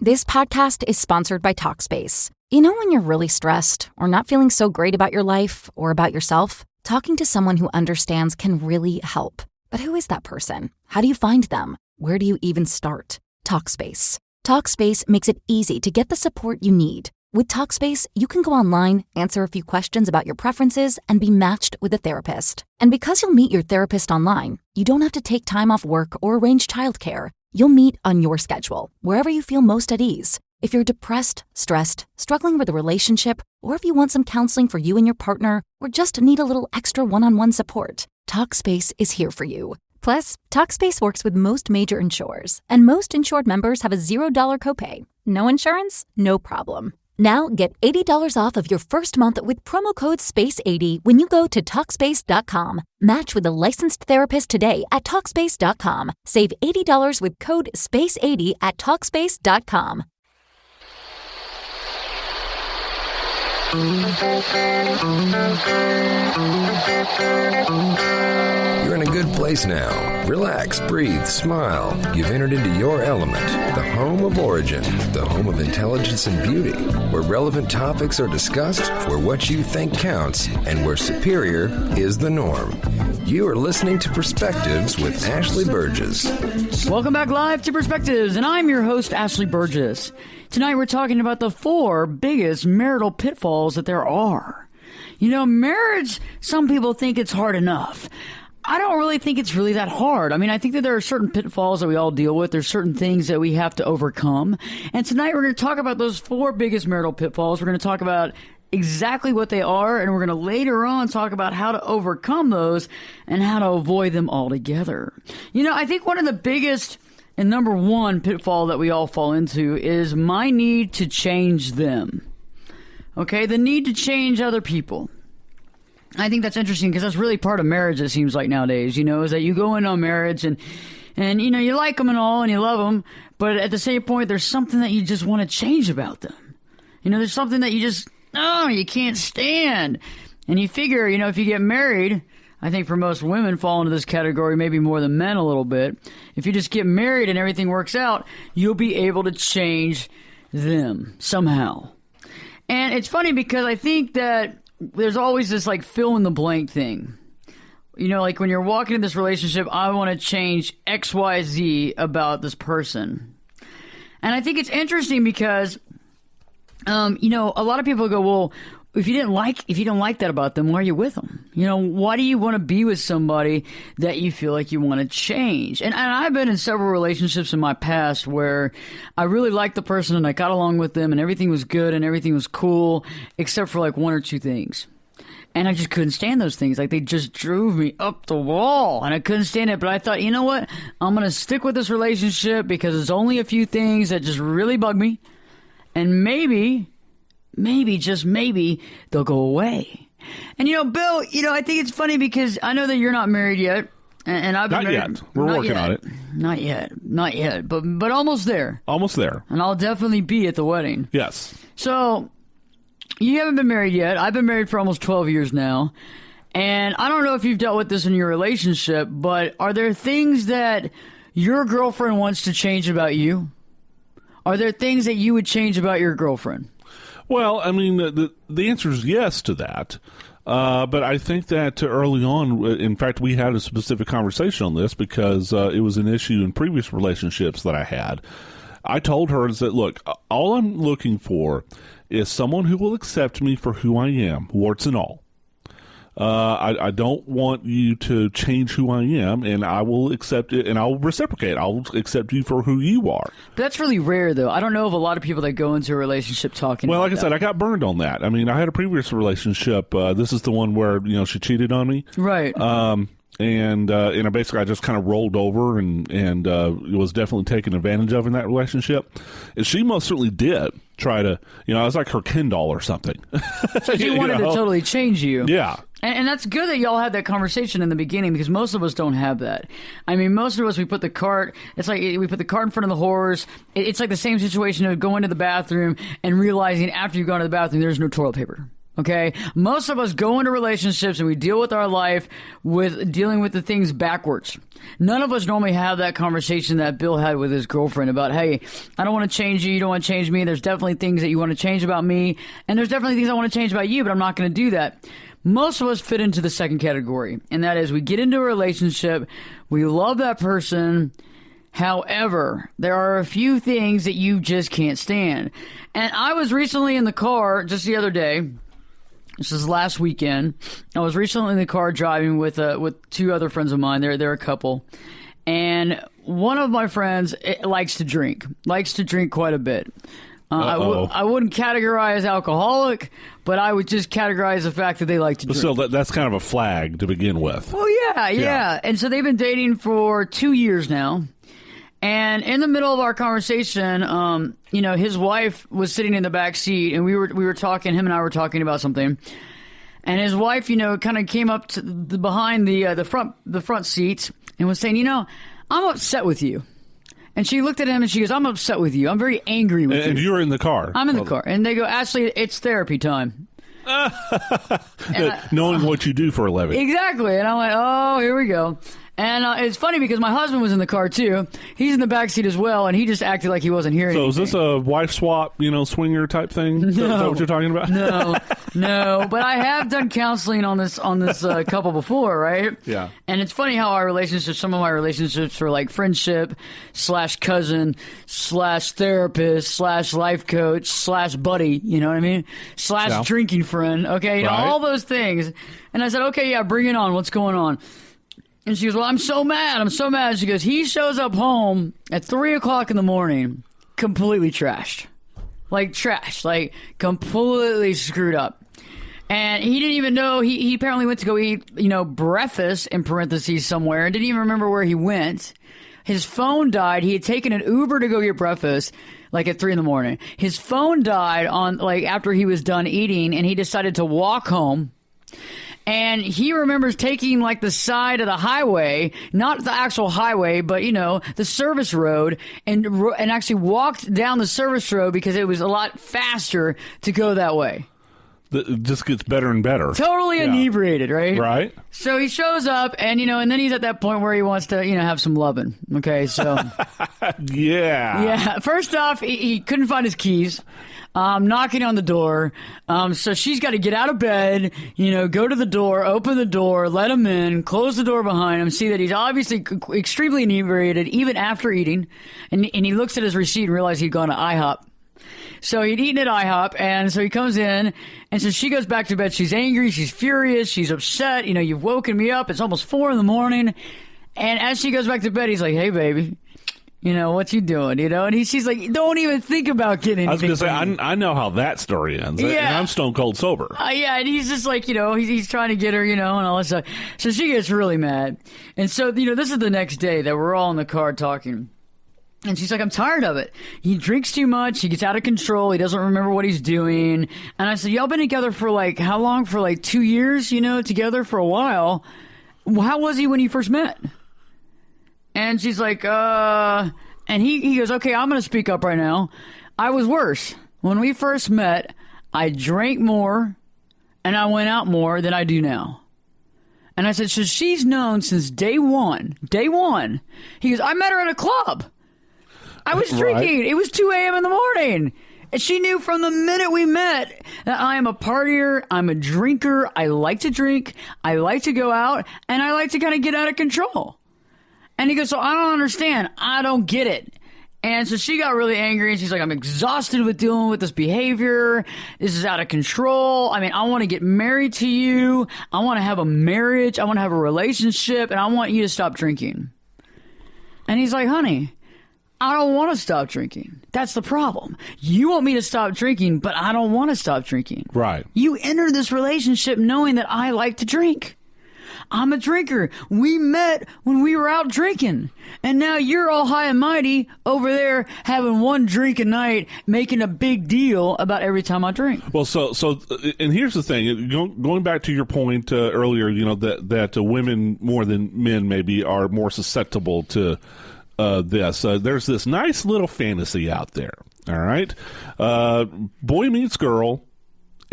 This podcast is sponsored by Talkspace. You know when you're really stressed or not feeling so great about your life or about yourself? Talking to someone who understands can really help. But who is that person? How do you find them? Where do you even start? Talkspace. Talkspace makes it easy to get the support you need. With Talkspace, you can go online, answer a few questions about your preferences, and be matched with a therapist. And because you'll meet your therapist online, you don't have to take time off work or arrange childcare. You'll meet on your schedule, wherever you feel most at ease. If you're depressed, stressed, struggling with a relationship, or if you want some counseling for you and your partner, or just need a little extra one-on-one support, Talkspace is here for you. Plus, Talkspace works with most major insurers, and most insured members have a $0 copay. No insurance? No problem. Now get $80 off of your first month with promo code SPACE80 when you go to Talkspace.com. Match with a licensed therapist today at Talkspace.com. Save $80 with code SPACE80 at Talkspace.com. You're in a good place now. Relax, breathe, smile. You've entered into your element, the home of origin, the home of intelligence and beauty, where relevant topics are discussed, where what you think counts, and where superior is the norm. You are listening to Perspectives with Ashley Burgess. Welcome back live to Perspectives, and I'm your host, Ashley Burgess. Tonight we're talking about the 4 biggest marital pitfalls that there are. You know, marriage, some people think it's hard enough. I don't really think it's really that hard. I mean, I think that there are certain pitfalls that we all deal with. There's certain things that we have to overcome. And tonight we're going to talk about those 4 biggest marital pitfalls. We're going to talk about exactly what they are, and we're going to later on talk about how to overcome those and how to avoid them altogether. You know, I think one of the biggest and number one pitfall that we all fall into is my need to change them. Okay, the need to change other people. I think that's interesting because that's really part of marriage, it seems like nowadays, you know, is that you go in on marriage and you know, you like them and all and you love them, but at the same point, there's something that you just want to change about them. You know, there's something that you just, you can't stand. And you figure, you know, if you get married, I think for most women fall into this category, maybe more than men a little bit. If you just get married and everything works out, you'll be able to change them somehow. And it's funny because I think that there's always this like fill in the blank thing. You know, like when you're walking in this relationship, I want to change X, Y, Z about this person. And I think it's interesting because, you know, a lot of people go, well, if you don't like that about them, why are you with them? You know, why do you want to be with somebody that you feel like you want to change? And I've been in several relationships in my past where I really liked the person and I got along with them and everything was good and everything was cool, except for like 1 or 2 things. And I just couldn't stand those things. Like they just drove me up the wall and I couldn't stand it. But I thought, you know what? I'm going to stick with this relationship because it's only a few things that just really bug me. And maybe, just maybe, they'll go away. And, you know, Bill, you know, I think it's funny because I know that you're not married yet. And I've been married. Not yet. We're working on it. Not yet. But almost there. Almost there. And I'll definitely be at the wedding. Yes. So, you haven't been married yet. I've been married for almost 12 years now. And I don't know if you've dealt with this in your relationship, but are there things that your girlfriend wants to change about you? Are there things that you would change about your girlfriend? Well, I mean, the answer is yes to that. But I think that early on, in fact, we had a specific conversation on this because it was an issue in previous relationships that I had. I told her that, look, all I'm looking for is someone who will accept me for who I am, warts and all. I don't want you to change who I am, and I will accept it, and I'll reciprocate. I'll accept you for who you are. That's really rare, though. I don't know of a lot of people that go into a relationship talking Well, like like I said, I got burned on that. I mean, I had a previous relationship. This is the one where, you know, she cheated on me. Right. And basically I just kind of rolled over and was definitely taken advantage of in that relationship. And she most certainly did try to, you know, I was like her Ken doll or something. So she wanted to totally change you. Yeah. And that's good that y'all had that conversation in the beginning because most of us don't have that. I mean, most of us, we put the cart in front of the horse. It's like the same situation of going to the bathroom and realizing after you've gone to the bathroom there's no toilet paper. Okay? Most of us go into relationships and we deal with our life with dealing with the things backwards. None of us normally have that conversation that Bill had with his girlfriend about, hey, I don't want to change you. You don't want to change me. There's definitely things that you want to change about me. And there's definitely things I want to change about you, but I'm not going to do that. Most of us fit into the second category. And that is we get into a relationship. We love that person. However, there are a few things that you just can't stand. And I was recently in the car just the other day. This is last weekend. I was recently in the car driving with two other friends of mine. They're a couple. And one of my friends likes to drink quite a bit. I wouldn't categorize alcoholic, but I would just categorize the fact that they like to drink. So that's kind of a flag to begin with. Well, yeah. And so they've been dating for 2 years now. And in the middle of our conversation, his wife was sitting in the back seat, and we were talking. Him and I were talking about something, and his wife, kind of came up to behind the front seat and was saying, I'm upset with you. And she looked at him and she goes, I'm upset with you. I'm very angry with you. And you were in the car. I'm in the car, and they go, Ashley, it's therapy time. Knowing what you do for a living. Exactly, and I'm like, oh, here we go. And it's funny because my husband was in the car, too. He's in the back seat as well, and he just acted like he wasn't hearing anything. So is this a wife swap, swinger type thing? Is that what you're talking about? No. But I have done counseling on this couple before, right? Yeah. And it's funny how some of my relationships were like friendship / cousin / therapist / life coach / buddy, you know what I mean? / drinking friend, okay? Right. All those things. And I said, okay, yeah, bring it on. What's going on? And she goes, well, I'm so mad. She goes, he shows up home at 3 o'clock in the morning, completely trashed. Like completely screwed up. And he didn't even know, he apparently went to go eat, breakfast, in parentheses, somewhere, and didn't even remember where he went. His phone died. He had taken an Uber to go get breakfast, at 3 in the morning. His phone died after he was done eating, and he decided to walk home. And he remembers taking the side of the highway, not the actual highway, but the service road, and actually walked down the service road because it was a lot faster to go that way. It just gets better and better. Totally inebriated, right? Right. So he shows up, and and then he's at that point where he wants to have some loving. Okay, so yeah. First off, he couldn't find his keys. Knocking on the door. So she's got to get out of bed, go to the door, open the door, let him in, close the door behind him, see that he's obviously extremely inebriated, even after eating. And he looks at his receipt and realizes he'd gone to IHOP. So he'd eaten at IHOP, and so he comes in, and so she goes back to bed. She's angry, she's furious, she's upset. You've woken me up. It's almost 4 in the morning. And as she goes back to bed, he's like, hey, baby. What you doing, And she's like, don't even think about getting anything. I was going to say, I know how that story ends. Yeah. And I'm stone cold sober. And he's just like, he's trying to get her, and all that stuff. So she gets really mad. And so, this is the next day that we're all in the car talking. And she's like, I'm tired of it. He drinks too much. He gets out of control. He doesn't remember what he's doing. And I said, y'all been together for how long? For 2 years, together for a while. How was he when you first met? And she's like, and he goes, okay, I'm going to speak up right now. I was worse. When we first met, I drank more and I went out more than I do now. And I said, so she's known since day one. Day one. He goes, I met her at a club. I was drinking. Right. It was 2 a.m. in the morning. And she knew from the minute we met that I am a partier, I'm a drinker, I like to drink, I like to go out, and I like to kind of get out of control. And he goes, so I don't understand. I don't get it. And so she got really angry, and she's like, I'm exhausted with dealing with this behavior. This is out of control. I mean, I want to get married to you. I want to have a marriage. I want to have a relationship, and I want you to stop drinking. And he's like, honey, I don't want to stop drinking. That's the problem. You want me to stop drinking, but I don't want to stop drinking. Right. You entered this relationship knowing that I like to drink. I'm a drinker. We met when we were out drinking. And now you're all high and mighty over there having one drink a night, making a big deal about every time I drink. Well, so, and here's the thing. Going back to your point earlier, that women more than men maybe are more susceptible to this. There's this nice little fantasy out there. All right. Boy meets girl.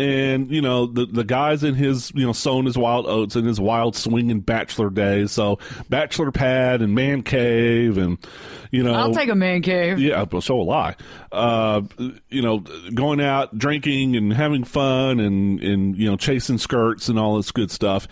And, you know, the guy's in his, you know, sowing his wild oats in his wild swinging bachelor days. So bachelor pad and man cave and, you know. I'll take a man cave. Yeah, so will I. You know, going out, drinking and having fun and, you know, chasing skirts and all this good stuff.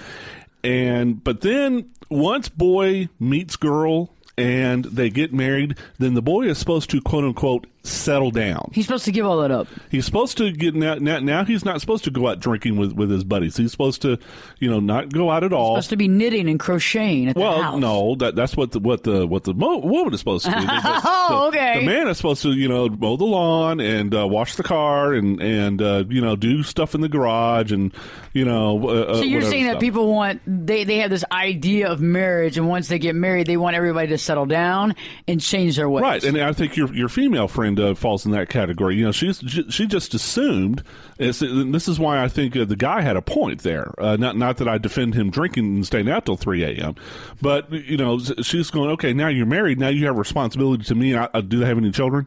But then once boy meets girl and they get married, then the boy is supposed to, quote unquote, settle down. He's supposed to give all that up. He's supposed to get now he's not supposed to go out drinking with his buddies. He's supposed to, you know, not go out at all. He's supposed to be knitting and crocheting at the house. Well, no, that's what the woman is supposed to do. Okay. The man is supposed to, you know, mow the lawn and wash the car and you know, do stuff in the garage and, you know. So you're saying stuff. that people want they have this idea of marriage, and once they get married, they want everybody to settle down and change their ways. Right, and I think your female friend falls in that category. You know, she just assumed. This is why I think the guy had a point there. Not that I defend him drinking and staying out till 3 a.m., but you know, she's going, okay, now you're married, now you have responsibility to me. Do they have any children?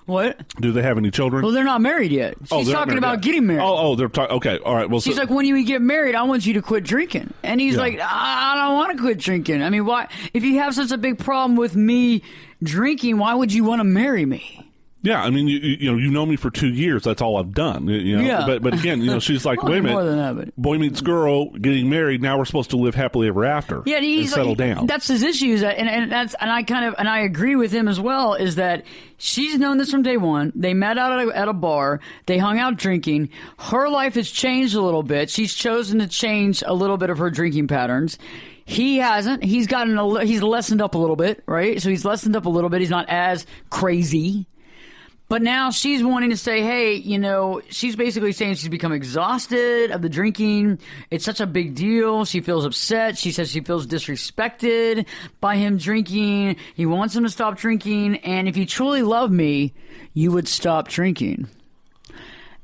What? Do they have any children? Well, they're not married yet. She's talking about getting married. They're talking. Okay, all right. Well, she's like, when you get married, I want you to quit drinking. And he's like, I don't want to quit drinking. I mean, why? If you have such a big problem with me drinking, why would you want to marry me? Yeah, I mean, you know me for 2 years. That's all I've done. You know? Yeah. But again, you know, she's like, wait a minute, more than that, but... boy meets girl, getting married. Now we're supposed to live happily ever after. Yeah, and settle down. That's his issues, and I agree with him as well. Is that she's known this from day one. They met out at a bar. They hung out drinking. Her life has changed a little bit. She's chosen to change a little bit of her drinking patterns. He hasn't. He's lessened up a little bit, right? So he's lessened up a little bit. He's not as crazy. But now she's wanting to say, hey, you know, she's basically saying she's become exhausted of the drinking. It's such a big deal. She feels upset. She says she feels disrespected by him drinking. He wants him to stop drinking. And if you truly love me, you would stop drinking.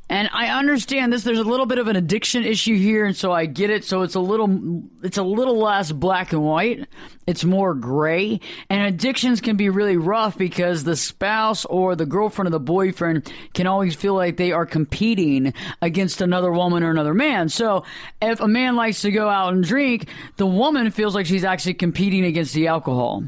And I understand this. There's a little bit of an addiction issue here, and so I get it. So it's a little less black and white. It's more gray. And addictions can be really rough because the spouse or the girlfriend or the boyfriend can always feel like they are competing against another woman or another man. So if a man likes to go out and drink, the woman feels like she's actually competing against the alcohol.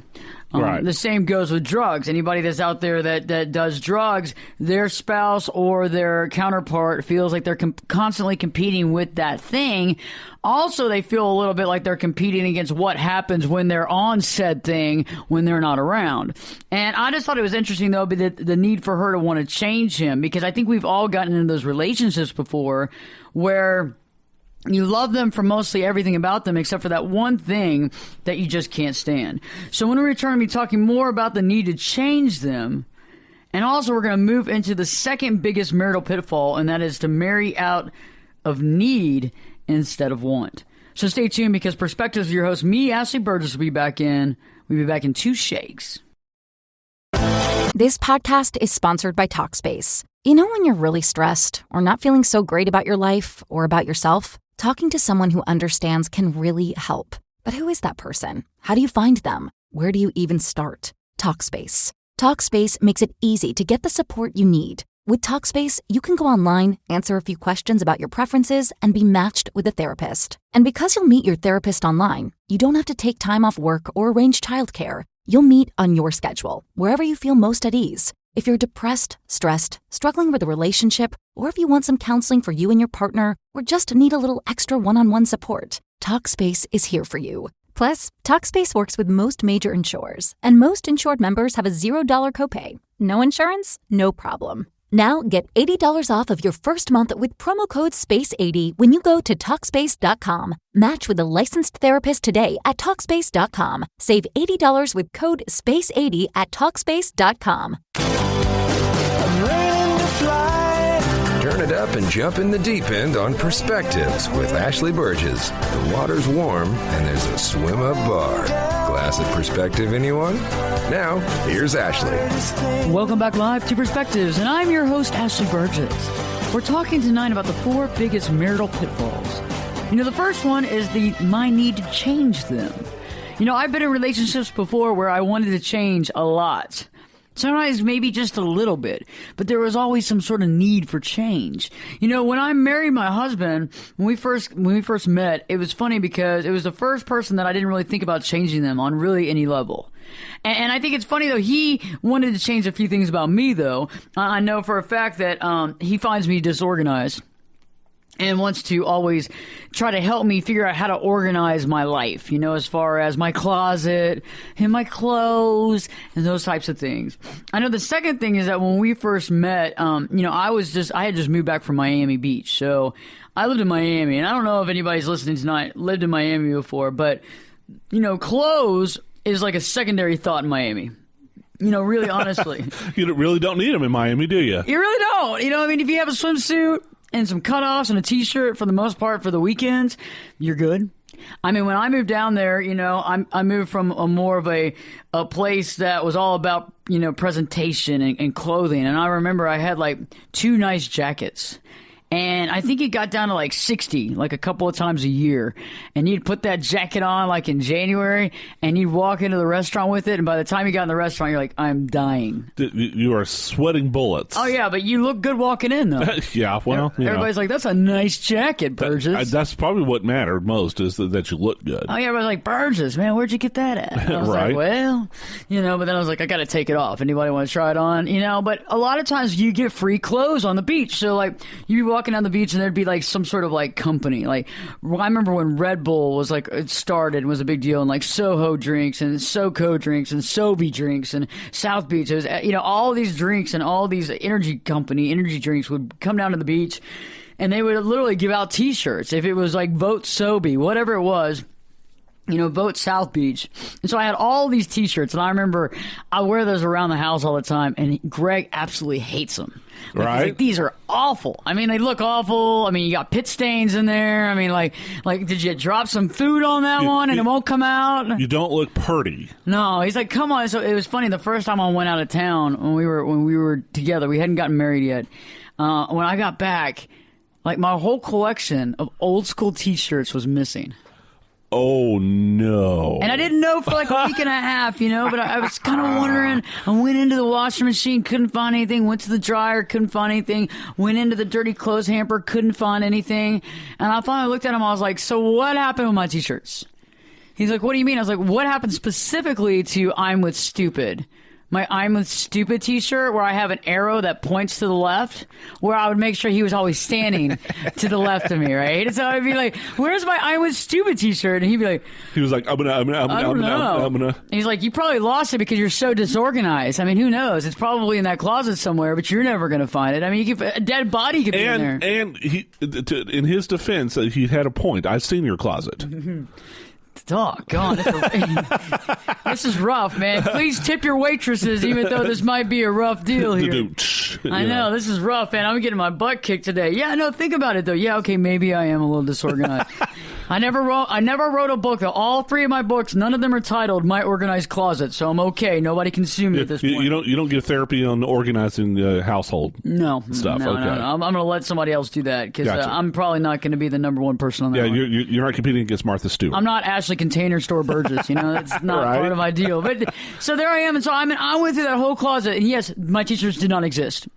Right. The same goes with drugs. Anybody that's out there that does drugs, their spouse or their counterpart feels like they're constantly competing with that thing. Also, they feel a little bit like they're competing against what happens when they're on said thing when they're not around. And I just thought it was interesting, though, the need for her to want to change him, because I think we've all gotten into those relationships before where you love them for mostly everything about them except for that one thing that you just can't stand. So when we return, we'll be talking more about the need to change them. And also we're going to move into the second biggest marital pitfall, and that is to marry out of need instead of want. So stay tuned, because Perspectives with your host, me, Ashley Burgess, will be back in. We'll be back in 2 shakes. This podcast is sponsored by Talkspace. You know when you're really stressed or not feeling so great about your life or about yourself? Talking to someone who understands can really help. But who is that person? How do you find them? Where do you even start? Talkspace. Talkspace makes it easy to get the support you need. With Talkspace, you can go online, answer a few questions about your preferences, and be matched with a therapist. And because you'll meet your therapist online, you don't have to take time off work or arrange childcare. You'll meet on your schedule, wherever you feel most at ease. If you're depressed, stressed, struggling with a relationship, or if you want some counseling for you and your partner, or just need a little extra one-on-one support, Talkspace is here for you. Plus, Talkspace works with most major insurers, and most insured members have a $0 copay. No insurance? No problem. Now get $80 off of your first month with promo code SPACE80 when you go to Talkspace.com. Match with a licensed therapist today at Talkspace.com. Save $80 with code SPACE80 at Talkspace.com. Turn it up and jump in the deep end on Perspectives with Ashley Burgess. The water's warm and there's a swim-up bar. Glass of perspective, anyone? Now, here's Ashley. Welcome back live to Perspectives, and I'm your host, Ashley Burgess. We're talking tonight about the 4 biggest marital pitfalls. You know, the first one is my need to change them. You know, I've been in relationships before where I wanted to change a lot. Sometimes maybe just a little bit, but there was always some sort of need for change. You know, when I married my husband, when we first met, it was funny because it was the first person that I didn't really think about changing them on really any level. And I think it's funny, though, he wanted to change a few things about me, though. I know for a fact that he finds me disorganized and wants to always try to help me figure out how to organize my life, you know, as far as my closet and my clothes and those types of things. I know the second thing is that when we first met, you know, I had just moved back from Miami Beach. So I lived in Miami, and I don't know if anybody's listening tonight lived in Miami before, but, you know, clothes is like a secondary thought in Miami. You know, really, honestly. You really don't need them in Miami, do you? You really don't. You know, I mean, if you have a swimsuit and some cutoffs and a T-shirt for the most part for the weekends, you're good. I mean, when I moved down there, you know, I moved from more of a place that was all about, you know, presentation and clothing. And I remember I had like 2 nice jackets. And I think it got down to like 60, like a couple of times a year. And you'd put that jacket on like in January, and you'd walk into the restaurant with it. And by the time you got in the restaurant, you're like, I'm dying. You are sweating bullets. Oh, yeah, but you look good walking in, though. Yeah, well, everybody's like, that's a nice jacket, Burgess. That's probably what mattered most, is that you look good. Oh, yeah, everybody's like, Burgess, man, where'd you get that at? And I was Right. like, well, you know, but then I was like, I got to take it off. Anybody want to try it on? You know, but a lot of times you get free clothes on the beach. So, like, you'd be walking down the beach and there'd be like some sort of like company. Like, I remember when Red Bull was like, it started and was a big deal, and like Soho drinks and SoCo drinks and Sobe drinks and South Beach. It was, you know, all these drinks and all these energy drinks would come down to the beach, and they would literally give out T-shirts. If it was like Vote Sobe, whatever it was, you know, Vote South Beach. And so I had all these T-shirts, and I remember I wear those around the house all the time, and Greg absolutely hates them. Like, Right. he's like, these are awful. I mean, they look awful. I mean, you got pit stains in there. I mean, like, did you drop some food on that one and it won't come out? You don't look purty. No, he's like, come on. So it was funny. The first time I went out of town when we were together, we hadn't gotten married yet. When I got back, like, my whole collection of old school T-shirts was missing. Oh, no. And I didn't know for like a week and a half, you know, but I was kind of wondering. I went into the washing machine, couldn't find anything. Went to the dryer, couldn't find anything. Went into the dirty clothes hamper, couldn't find anything. And I finally looked at him. I was like, so what happened with my T-shirts? He's like, what do you mean? I was like, what happened specifically to I'm with Stupid? My I'm with Stupid T-shirt, where I have an arrow that points to the left, where I would make sure he was always standing to the left of me, right? And so I'd be like, where's my I'm with Stupid T-shirt? And he'd be like, He was like, I'm gonna. He's like, you probably lost it because you're so disorganized. I mean, who knows? It's probably in that closet somewhere, but you're never going to find it. I mean, a dead body could be in there. And he, in his defense, he had a point. I've seen your closet. Doggone, this is rough, man. Please tip your waitresses, even though this might be a rough deal here. I know, this is rough, man. I'm getting my butt kicked today. Yeah, no, think about it, though. Yeah, okay, maybe I am a little disorganized. I never wrote a book, though. All 3 of my books, none of them are titled My Organized Closet, so I'm okay. Nobody can sue me at this point. You don't get therapy on organizing the household stuff. No, okay. no. I'm going to let somebody else do that, because Gotcha. I'm probably not going to be the number one person on that one. You're not competing against Martha Stewart. I'm not Ashley Container Store Burgess, you know, that's not Right. part of my deal. But so there I am, and so I went through that whole closet, and yes, my T-shirts did not exist.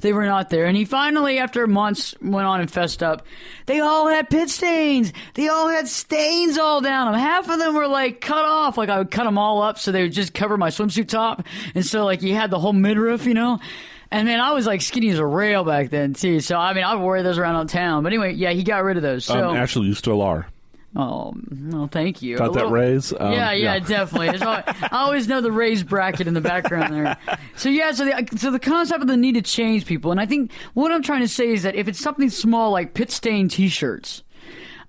They were not there. And he finally, after months, went on and fessed up. They all had pit stains. They all had stains all down them. Half of them were like cut off. Like I would cut them all up so they would just cover my swimsuit top. And so like you had the whole midriff, you know. And then I was like skinny as a rail back then too. So I mean, I would wear those around town. But anyway, yeah, he got rid of those. So Ashley, you still are. Oh, well, thank you. Got that raise? Yeah, definitely. I always know the raised bracket in the background there. So the concept of the need to change people, and I think what I'm trying to say is that if it's something small like pit stain T-shirts,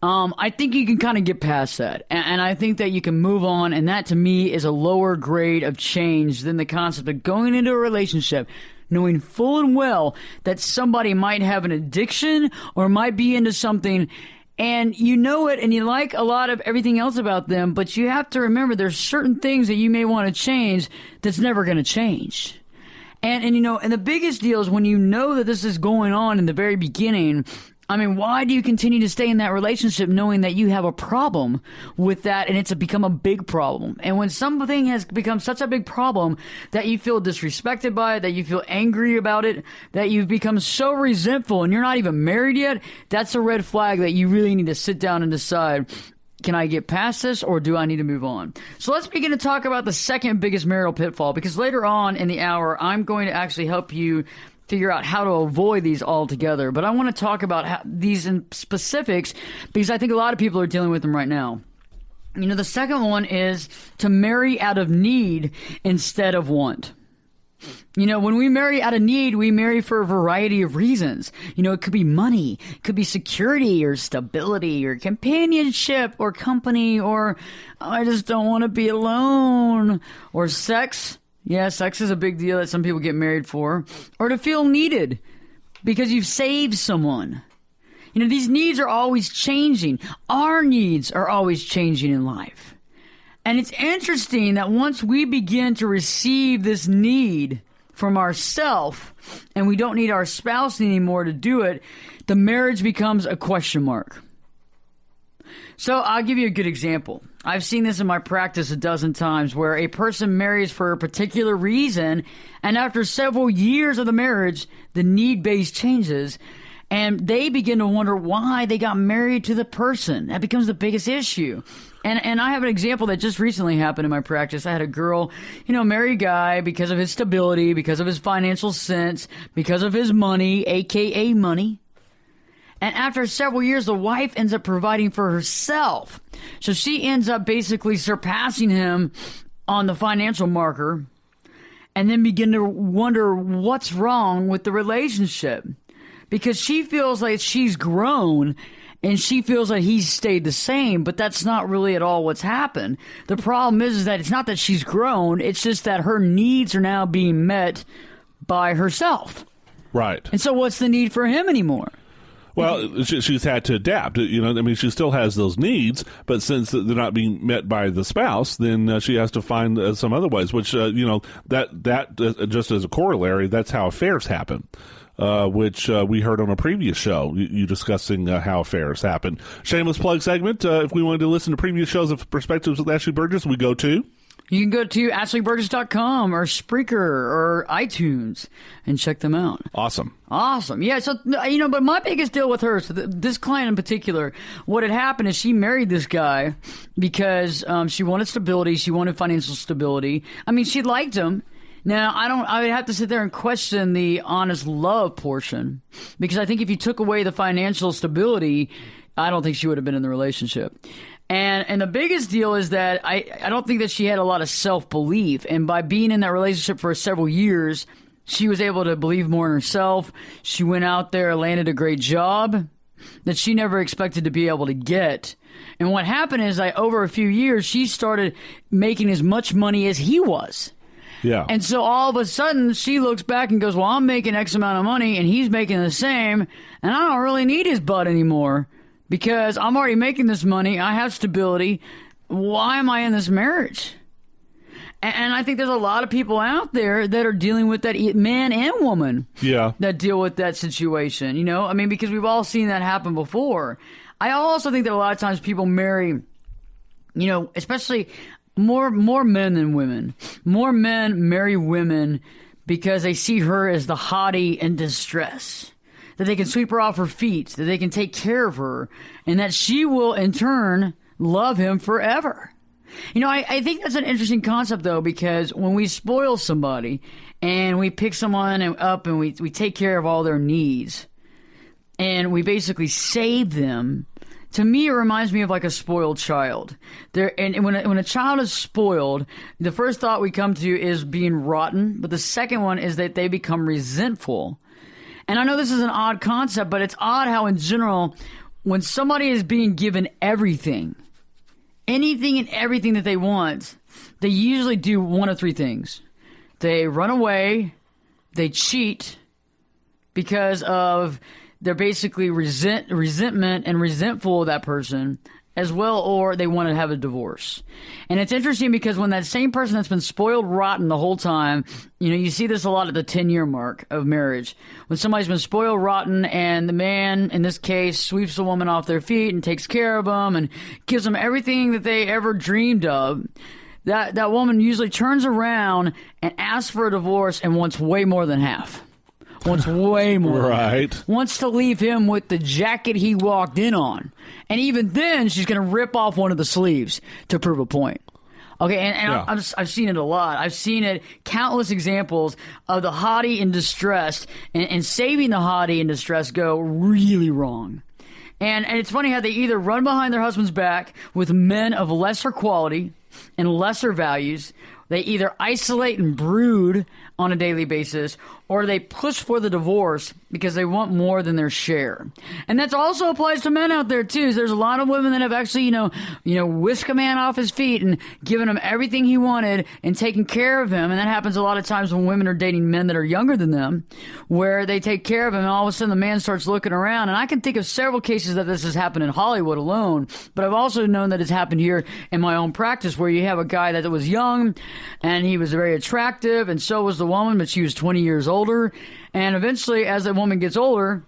I think you can kind of get past that, and I think that you can move on, and that to me is a lower grade of change than the concept of going into a relationship knowing full and well that somebody might have an addiction or might be into something. And you know it, and you like a lot of everything else about them, but you have to remember there's certain things that you may want to change that's never going to change. And you know, and the biggest deal is when you know that this is going on in the very beginning, I mean, why do you continue to stay in that relationship knowing that you have a problem with that and it's become a big problem? And when something has become such a big problem that you feel disrespected by it, that you feel angry about it, that you've become so resentful and you're not even married yet, that's a red flag that you really need to sit down and decide, can I get past this or do I need to move on? So let's begin to talk about the second biggest marital pitfall, because later on in the hour, I'm going to actually help you figure out how to avoid these altogether. But I want to talk about these in specifics because I think a lot of people are dealing with them right now. You know, the second one is to marry out of need instead of want. You know, when we marry out of need, we marry for a variety of reasons. You know, it could be money, it could be security or stability or companionship or company, or I just don't want to be alone, or sex. Yeah, sex is a big deal that some people get married for. Or to feel needed because you've saved someone. You know, these needs are always changing. Our needs are always changing in life. And it's interesting that once we begin to receive this need from ourselves and we don't need our spouse anymore to do it, the marriage becomes a question mark. So I'll give you a good example. I've seen this in my practice a dozen times where a person marries for a particular reason, and after several years of the marriage, the need base changes, and they begin to wonder why they got married to the person. That becomes the biggest issue. And I have an example that just recently happened in my practice. I had a girl, you know, marry a guy because of his stability, because of his financial sense, because of his money, aka money. And after several years, the wife ends up providing for herself. So she ends up basically surpassing him on the financial marker, and then begin to wonder what's wrong with the relationship. Because she feels like she's grown and she feels like he's stayed the same, but that's not really at all what's happened. The problem is that it's not that she's grown, it's just that her needs are now being met by herself. Right. And so what's the need for him anymore? Well, she's had to adapt. You know, I mean, she still has those needs, but since they're not being met by the spouse, then she has to find some other ways. Which you know, that just as a corollary, that's how affairs happen. Which we heard on a previous show, you discussing how affairs happen. Shameless plug segment. If we wanted to listen to previous shows of Perspectives with Ashley Burgess, we go to. You can go to AshleyBurgess.com or Spreaker or iTunes and check them out. Awesome. Yeah, so, you know, but my biggest deal with her, so this client in particular, what had happened is she married this guy because she wanted stability, she wanted financial stability. I mean, she liked him. Now, I would have to sit there and question the honest love portion, because I think if you took away the financial stability, I don't think she would have been in the relationship. And the biggest deal is that I don't think that she had a lot of self-belief. And by being in that relationship for several years, she was able to believe more in herself. She went out there, landed a great job that she never expected to be able to get. And what happened is over a few years, she started making as much money as he was. Yeah. And so all of a sudden, she looks back and goes, well, I'm making X amount of money, and he's making the same, and I don't really need his butt anymore. Because I'm already making this money, I have stability. Why am I in this marriage? And I think there's a lot of people out there that are dealing with that, man and woman, that deal with that situation. You know, I mean, because we've all seen that happen before. I also think that a lot of times people marry, you know, especially more men than women. More men marry women because they see her as the hottie in distress. That they can sweep her off her feet, that they can take care of her, and that she will, in turn, love him forever. You know, I think that's an interesting concept, though, because when we spoil somebody and we pick someone up and we take care of all their needs and we basically save them, to me, it reminds me of like a spoiled child. And when a child is spoiled, the first thought we come to is being rotten, but the second one is that they become resentful. And I know this is an odd concept, but it's odd how in general, when somebody is being given everything, anything and everything that they want, they usually do one of three things. They run away, they cheat because of they're basically resentment and resentful of that person, as well, or they want to have a divorce. And it's interesting because when that same person that's been spoiled rotten the whole time, you see this a lot at the 10-year mark of marriage. When somebody's been spoiled rotten and the man, in this case, sweeps the woman off their feet and takes care of them and gives them everything that they ever dreamed of, that woman usually turns around and asks for a divorce and wants way more than half. Wants way more. Right. Wants to leave him with the jacket he walked in on. And even then, she's going to rip off one of the sleeves to prove a point. Okay, and Yeah. I've seen it a lot. I've seen it, countless examples of the hottie in distress and saving the hottie in distress go really wrong. And it's funny how they either run behind their husband's back with men of lesser quality and lesser values. They either isolate and brood on a daily basis, or they push for the divorce because they want more than their share. And that also applies to men out there too. There's a lot of women that have actually, whisk a man off his feet and given him everything he wanted and taken care of him. And that happens a lot of times when women are dating men that are younger than them, where they take care of him and all of a sudden the man starts looking around. And I can think of several cases that this has happened in Hollywood alone, but I've also known that it's happened here in my own practice, where you have a guy that was young and he was very attractive, and so was the woman, but she was 20 years older. And eventually, as the woman gets older,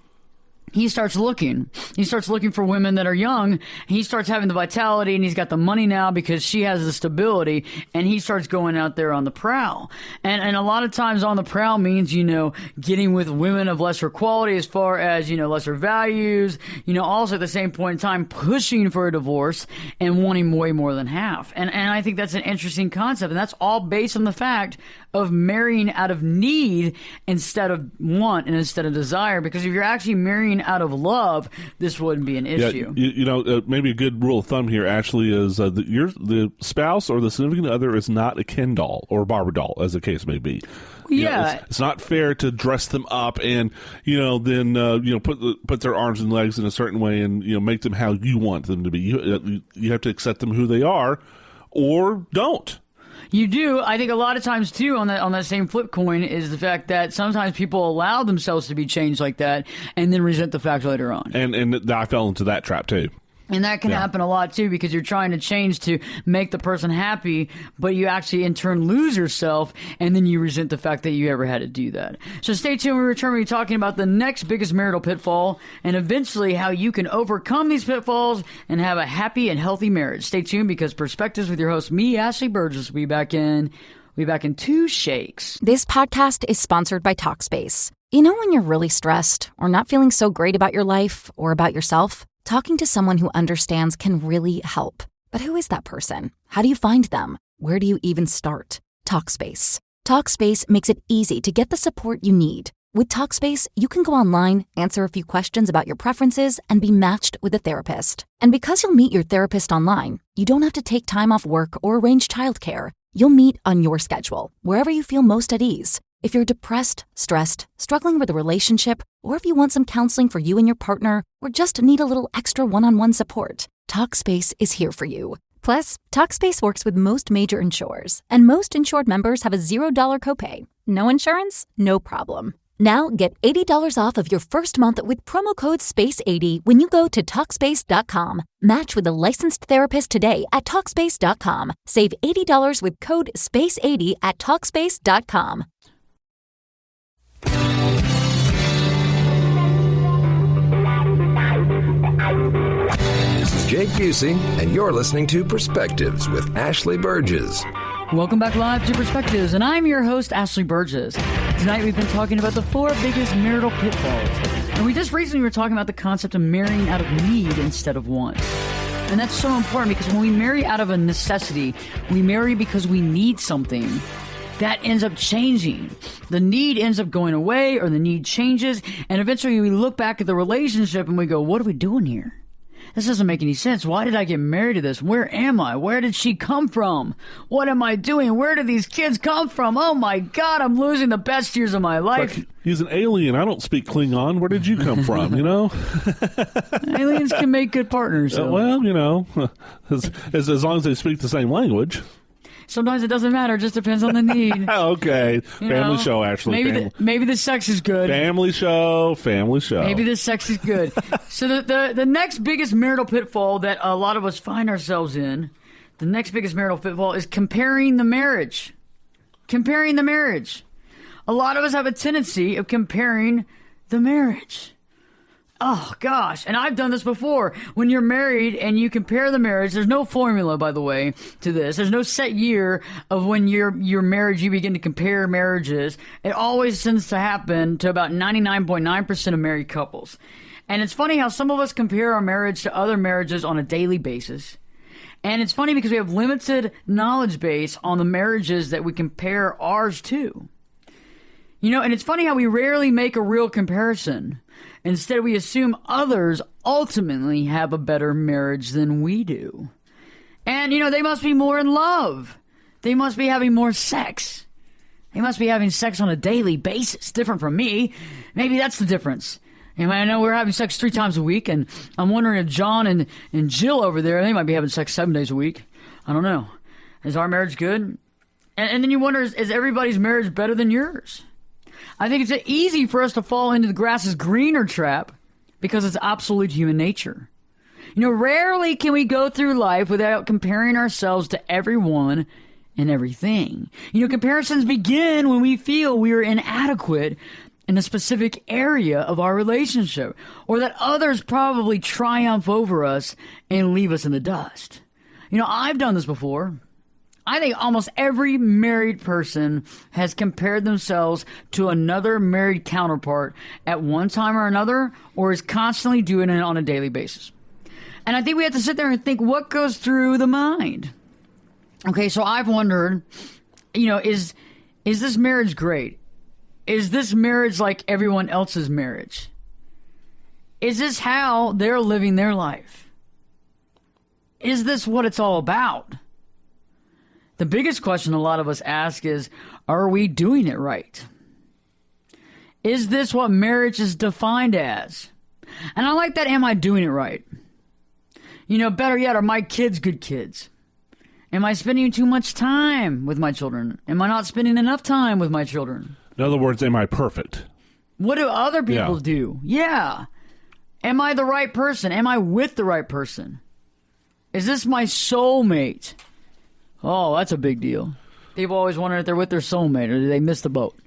he starts looking. He starts looking for women that are young. He starts having the vitality, and he's got the money now because she has the stability, and he starts going out there on the prowl. And a lot of times on the prowl means, getting with women of lesser quality as far as, lesser values, also at the same point in time pushing for a divorce and wanting way more than half. And I think that's an interesting concept, and that's all based on the fact of marrying out of need instead of want and instead of desire. Because if you're actually marrying out of love, this wouldn't be an issue. Yeah, maybe a good rule of thumb here, Ashley, is the spouse or the significant other is not a Ken doll or a Barbie doll, as the case may be. Yeah, it's not fair to dress them up and then put their arms and legs in a certain way and make them how you want them to be. You have to accept them who they are, or don't. You do. I think a lot of times, too, on that same flip coin is the fact that sometimes people allow themselves to be changed like that and then resent the fact later on. And I fell into that trap, too. And that can happen a lot, too, because you're trying to change to make the person happy, but you actually, in turn, lose yourself, and then you resent the fact that you ever had to do that. So stay tuned. When we return, we'll be talking about the next biggest marital pitfall and eventually how you can overcome these pitfalls and have a happy and healthy marriage. Stay tuned, because Perspectives with your host, me, Ashley Burgess, will be back in 2 shakes. This podcast is sponsored by Talkspace. When you're really stressed or not feeling so great about your life or about yourself, talking to someone who understands can really help. But who is that person? How do you find them? Where do you even start? Talkspace. Talkspace makes it easy to get the support you need. With Talkspace, you can go online, answer a few questions about your preferences, and be matched with a therapist. And because you'll meet your therapist online, you don't have to take time off work or arrange childcare. You'll meet on your schedule, wherever you feel most at ease. If you're depressed, stressed, struggling with a relationship, or if you want some counseling for you and your partner, or just need a little extra one-on-one support, Talkspace is here for you. Plus, Talkspace works with most major insurers, and most insured members have a $0 copay. No insurance? No problem. Now get $80 off of your first month with promo code SPACE80 when you go to Talkspace.com. Match with a licensed therapist today at Talkspace.com. Save $80 with code SPACE80 at Talkspace.com. This is Jake Busey, and you're listening to Perspectives with Ashley Burgess. Welcome back live to Perspectives, and I'm your host, Ashley Burgess. Tonight we've been talking about the 4 biggest marital pitfalls. And we just recently were talking about the concept of marrying out of need instead of want. And that's so important, because when we marry out of a necessity, we marry because we need something. That ends up changing. The need ends up going away, or the need changes, and eventually we look back at the relationship and we go, what are we doing here? This doesn't make any sense. Why did I get married to this? Where am I? Where did she come from? What am I doing? Where did these kids come from? Oh my God, I'm losing the best years of my life. Like, he's an alien. I don't speak Klingon. Where did you come from, Aliens can make good partners. So. Well, as long as they speak the same language. Sometimes it doesn't matter. It just depends on the need. Okay. Family show, Ashley. Maybe the sex is good. Family show. Maybe the sex is good. So the next biggest marital pitfall that a lot of us find ourselves in, the next biggest marital pitfall is comparing the marriage. Comparing the marriage. A lot of us have a tendency of comparing the marriage. Oh, gosh. And I've done this before. When you're married and you compare the marriage, there's no formula, by the way, to this. There's no set year of when you're married, you begin to compare marriages. It always tends to happen to about 99.9% of married couples. And it's funny how some of us compare our marriage to other marriages on a daily basis. And it's funny because we have limited knowledge base on the marriages that we compare ours to. You know, and it's funny how we rarely make a real comparison. Instead, we assume others ultimately have a better marriage than we do. And, you know, they must be more in love. They must be having more sex. They must be having sex on a daily basis, different from me. Maybe that's the difference. And I know we're having sex 3 times a week, and I'm wondering if John and Jill over there, they might be having sex 7 days a week. I don't know. Is our marriage good? And then you wonder, is everybody's marriage better than yours? I think it's easy for us to fall into the grass is greener trap because it's absolute human nature. You know, rarely can we go through life without comparing ourselves to everyone and everything. You know, comparisons begin when we feel we are inadequate in a specific area of our relationship, or that others probably triumph over us and leave us in the dust. You know, I've done this before. I think almost every married person has compared themselves to another married counterpart at one time or another, or is constantly doing it on a daily basis. And I think we have to sit there and think, what goes through the mind? Okay, so I've wondered, you know, is this marriage great? Is this marriage like everyone else's marriage? Is this how they're living their life? Is this what it's all about? The biggest question a lot of us ask is, are we doing it right? Is this what marriage is defined as? And I like that, am I doing it right? You know, better yet, are my kids good kids? Am I spending too much time with my children? Am I not spending enough time with my children? In other words, am I perfect? What do other people do? Yeah. Am I the right person? Am I with the right person? Is this my soulmate? Oh, that's a big deal. People always wonder if they're with their soulmate or did they miss the boat.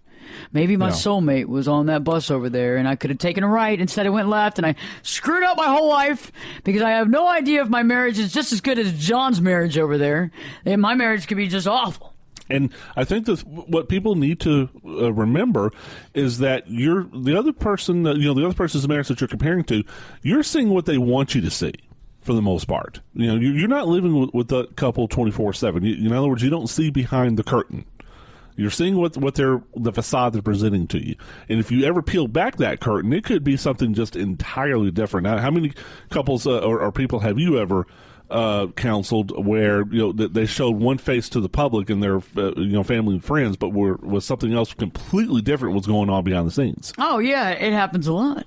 Maybe my soulmate was on that bus over there and I could have taken a right. Instead, I went left and I screwed up my whole life because I have no idea if my marriage is just as good as John's marriage over there. And my marriage could be just awful. And I think that what people need to remember is that the other person's marriage that you're comparing to, you're seeing what they want you to see. For the most part, you know, you're not living with the couple 24/7. In other words, you don't see behind the curtain. You're seeing what the facade they're presenting to you. And if you ever peel back that curtain, it could be something just entirely different. Now, how many couples or people have you ever counseled where they showed one face to the public and their family and friends, but was something else completely different was going on behind the scenes? Oh yeah, it happens a lot.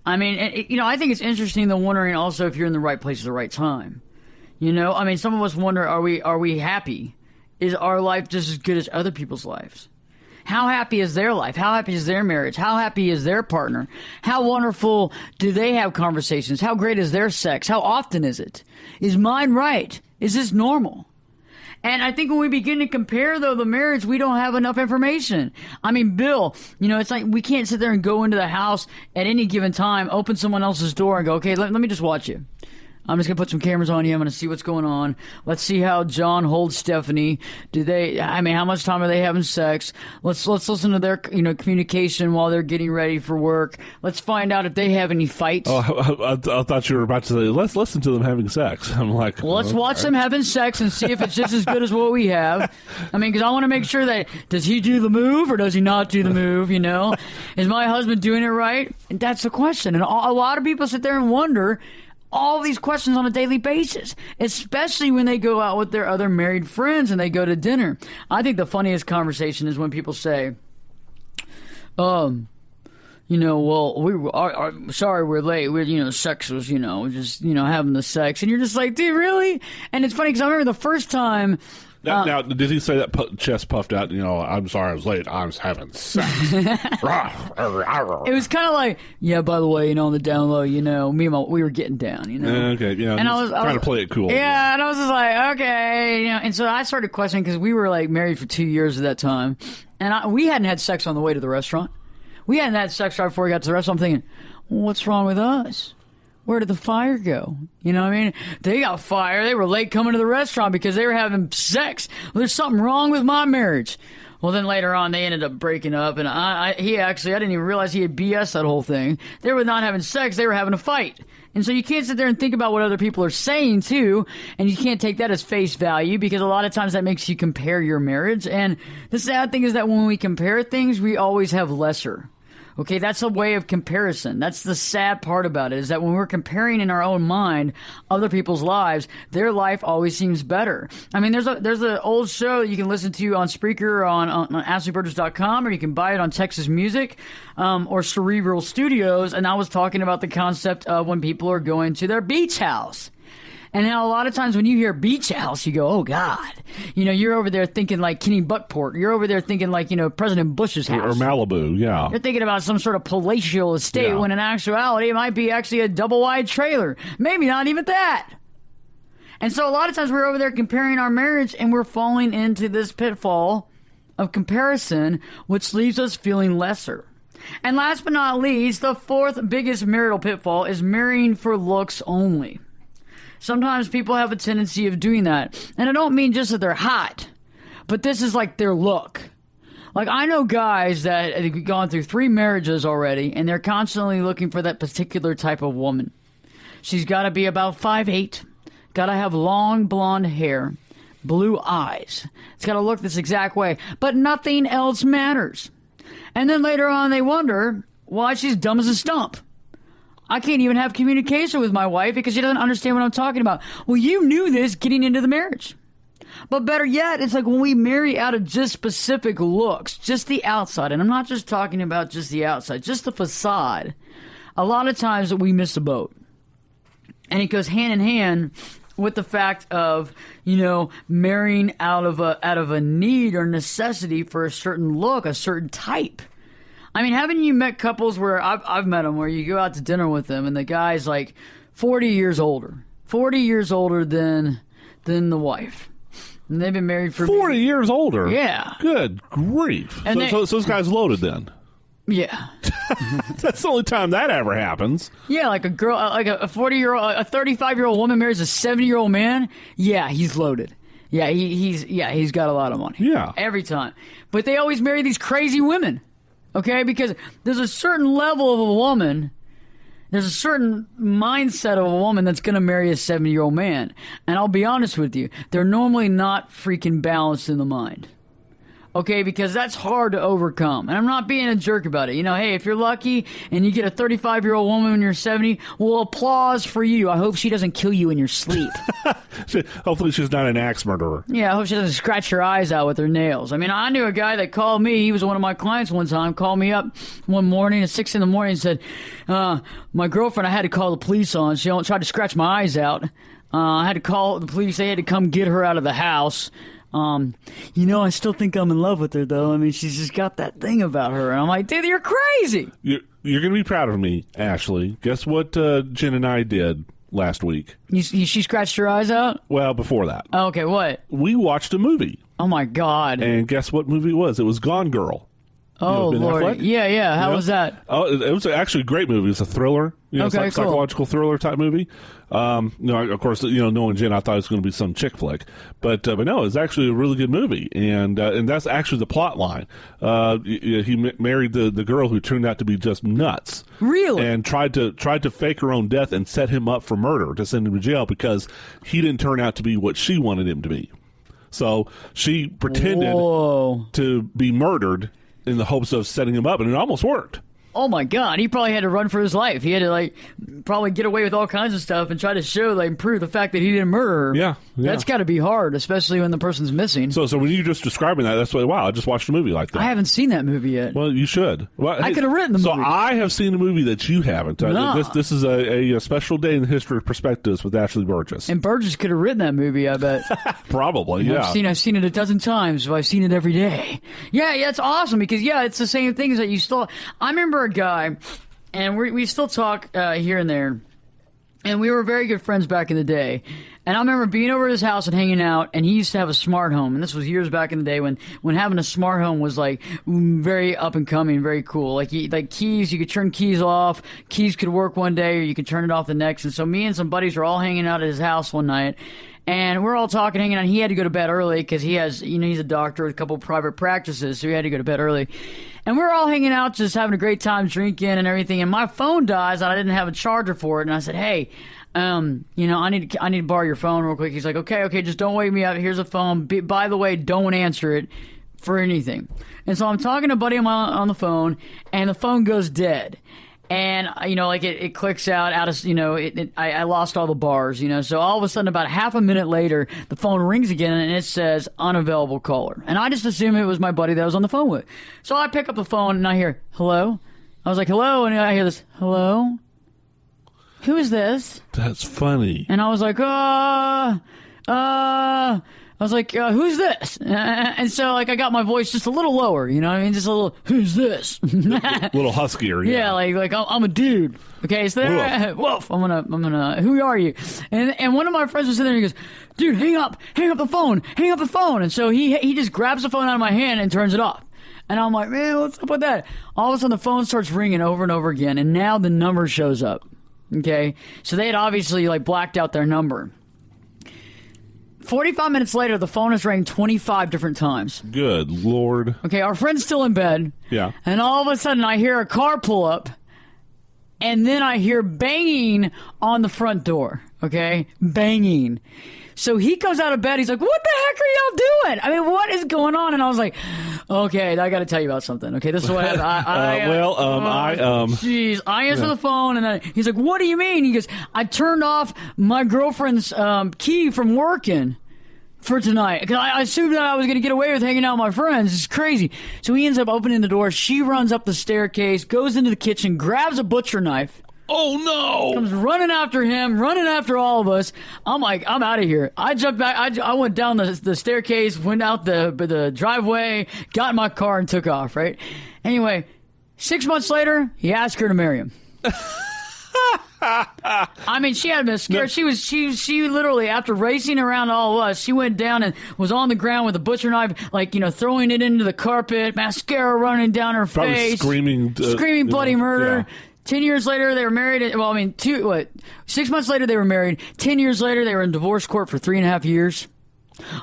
I mean, I think it's interesting, though, wondering also if you're in the right place at the right time. You know, I mean, some of us wonder, are we happy? Is our life just as good as other people's lives? How happy is their life? How happy is their marriage? How happy is their partner? How wonderful do they have conversations? How great is their sex? How often is it? Is mine right? Is this normal? And I think when we begin to compare, though, the marriage, we don't have enough information. I mean, Bill, it's like we can't sit there and go into the house at any given time, open someone else's door and go, okay, let me just watch you. I'm just going to put some cameras on you. I'm going to see what's going on. Let's see how John holds Stephanie. How much time are they having sex? Let's listen to their, communication while they're getting ready for work. Let's find out if they have any fights. Oh, I thought you were about to say, let's listen to them having sex. I'm like, well, let's watch them having sex and see if it's just as good as what we have. Because I want to make sure that, does he do the move or does he not do the move, Is my husband doing it right? And that's the question. And a lot of people sit there and wonder all these questions on a daily basis, especially when they go out with their other married friends and they go to dinner. I think the funniest conversation is when people say, well, sorry we're late. Sex was, just, having the sex. And you're just like, dude, really? And it's funny because I remember the first time Now, did he say that chest puffed out? I'm sorry I was late. I was having sex. It was kind of like, yeah, by the way, on the down low, we were getting down, Okay, yeah. And I was trying to play it cool. Yeah, and I was just like, okay, and so I started questioning because we were like married for 2 years at that time, and we hadn't had sex on the way to the restaurant. We hadn't had sex right before we got to the restaurant. I'm thinking, what's wrong with us? Where did the fire go? You know what I mean? They got fired. They were late coming to the restaurant because they were having sex. Well, there's something wrong with my marriage. Well, then later on, they ended up breaking up, and I didn't even realize he had BS that whole thing. They were not having sex. They were having a fight. And so you can't sit there and think about what other people are saying, too, and you can't take that as face value because a lot of times that makes you compare your marriage. And the sad thing is that when we compare things, we always have lesser. Okay, that's a way of comparison. That's the sad part about it, is that when we're comparing in our own mind other people's lives, their life always seems better. I mean, there's an old show that you can listen to on Spreaker on AshleyBurgess.com, or you can buy it on Texas Music or Cerebral Studios, and I was talking about the concept of when people are going to their beach house. And now a lot of times when you hear beach house, you go, oh, God. You're over there thinking like Kenny Buckport. You're over there thinking like, President Bush's house. Or Malibu, yeah. You're thinking about some sort of palatial estate when in actuality it might be actually a double-wide trailer. Maybe not even that. And so a lot of times we're over there comparing our marriage and we're falling into this pitfall of comparison, which leaves us feeling lesser. And last but not least, the fourth biggest marital pitfall is marrying for looks only. Sometimes people have a tendency of doing that. And I don't mean just that they're hot, but this is like their look. Like, I know guys that have gone through 3 marriages already, and they're constantly looking for that particular type of woman. She's got to be about 5'8", got to have long blonde hair, blue eyes. It's got to look this exact way, but nothing else matters. And then later on they wonder why she's dumb as a stump. I can't even have communication with my wife because she doesn't understand what I'm talking about. Well, you knew this getting into the marriage. But better yet, it's like when we marry out of just specific looks, just the outside, and I'm not just talking about just the outside, just the facade, a lot of times we miss the boat. And it goes hand in hand with the fact of, marrying out of a need or necessity for a certain look, a certain type. I mean, haven't you met couples where I've met them where you go out to dinner with them and the guy's like 40 years older than the wife. And they've been married for 40 years older? Yeah. Good grief. And so this guy's loaded then? Yeah. That's the only time that ever happens. Yeah, like a girl, like a 40-year-old, a 35-year-old woman marries a 70-year-old man. Yeah, he's loaded. Yeah, he's got a lot of money. Yeah. Every time. But they always marry these crazy women. Okay, because there's a certain level of a woman, there's a certain mindset of a woman that's going to marry a 70-year-old man. And I'll be honest with you, they're normally not freaking balanced in the mind. Okay, because that's hard to overcome. And I'm not being a jerk about it. Hey, if you're lucky and you get a 35-year-old woman when you're 70, well, applause for you. I hope she doesn't kill you in your sleep. Hopefully she's not an axe murderer. Yeah, I hope she doesn't scratch your eyes out with her nails. I mean, I knew a guy that called me. He was one of my clients one time. Called me up one morning at 6 in the morning and said, my girlfriend, I had to call the police on. She tried to scratch my eyes out. I had to call the police. They had to come get her out of the house. I still think I'm in love with her, though. I mean, she's just got that thing about her. And I'm like, dude, you're crazy. You're going to be proud of me, Ashley. Guess what Jen and I did last week? She scratched your eyes out? Well, before that. Oh, okay, what? We watched a movie. Oh, my God. And guess what movie it was? It was Gone Girl. Oh, Lord. Yeah. How was that? Oh, it was actually a great movie. It's a thriller. It's like cool. Psychological thriller type movie. Of course, knowing Jen, I thought it was going to be some chick flick, but no, it's actually a really good movie, and that's actually the plot line. He married the girl who turned out to be just nuts, really, and tried to fake her own death and set him up for murder to send him to jail because he didn't turn out to be what she wanted him to be. So she pretended to be murdered in the hopes of setting him up, and it almost worked. Oh my God, he probably had to run for his life. He had to probably get away with all kinds of stuff and try to show, prove the fact that he didn't murder her. Yeah. That's got to be hard, especially when the person's missing. So when you just describing that, that's wow, I just watched a movie like that. I haven't seen that movie yet. Well, you should. Well, I could have written the movie. So I have seen a movie that you haven't. This is a special day in the history of Perspectives with Ashley Burgess. And Burgess could have written that movie, I bet. Probably, yeah. I've seen it a dozen times, so I've seen it every day. Yeah, it's awesome because, it's the same things that you still... I remember a guy... And we still talk here and there. And we were very good friends back in the day. And I remember being over at his house and hanging out, and he used to have a smart home. And this was years back in the day when having a smart home was very up and coming, very cool. Like keys, you could turn keys off. Keys could work one day, or you could turn it off the next. And so me and some buddies were all hanging out at his house one night. And we're all talking, hanging out. He had to go to bed early because he has, he's a doctor with a couple of private practices, so he had to go to bed early. And we're all hanging out, just having a great time, drinking and everything. And my phone dies, and I didn't have a charger for it. And I said, "Hey, I need to borrow your phone real quick." He's like, "Okay, just don't wake me up. Here's a phone. By the way, don't answer it for anything." And so I'm talking to a buddy of mine on the phone, and the phone goes dead. And, it clicks out of, I lost all the bars, So all of a sudden, about half a minute later, the phone rings again and it says unavailable caller. And I just assumed it was my buddy that I was on the phone with. So I pick up the phone and I hear, "Hello?" I was like, "Hello?" And I hear this, "Hello? Who is this?" That's funny. And I was like, I was like, "Who's this?" And so, I got my voice just a little lower, just a little, "Who's this?" A little huskier, yeah. Yeah, I'm a dude. Okay, so woof. I'm gonna, "Who are you?" And one of my friends was sitting there and he goes, "Dude, hang up the phone. And so he just grabs the phone out of my hand and turns it off. And I'm like, "Man, what's up with that?" All of a sudden, the phone starts ringing over and over again, and now the number shows up. Okay, so they had obviously blacked out their number. 45 minutes later, the phone has rang 25 different times. Good Lord. Okay, our friend's still in bed. Yeah. And all of a sudden, I hear a car pull up, and then I hear banging on the front door. Okay? Banging. So he comes out of bed. He's like, "What the heck are y'all doing? I mean, what is going on?" And I was like, "Okay, I got to tell you about something. Okay, this is what happened." Jeez, I answer the phone, and then he's like, "What do you mean?" He goes, "I turned off my girlfriend's key from working for tonight because I assumed that I was going to get away with hanging out with my friends. It's crazy." So he ends up opening the door. She runs up the staircase, goes into the kitchen, grabs a butcher knife. Oh, no. Comes running after him, running after all of us. I'm like, I'm out of here. I jumped back. I went down the staircase, went out the driveway, got in my car, and took off, right? Anyway, 6 months later, he asked her to marry him. I mean, she had been scared. No. She literally, after racing around all of us, she went down and was on the ground with a butcher knife, throwing it into the carpet, mascara running down her face. Screaming bloody murder. Yeah. 10 years later, they were married. 6 months later, they were married. 10 years later, they were in divorce court for 3.5 years.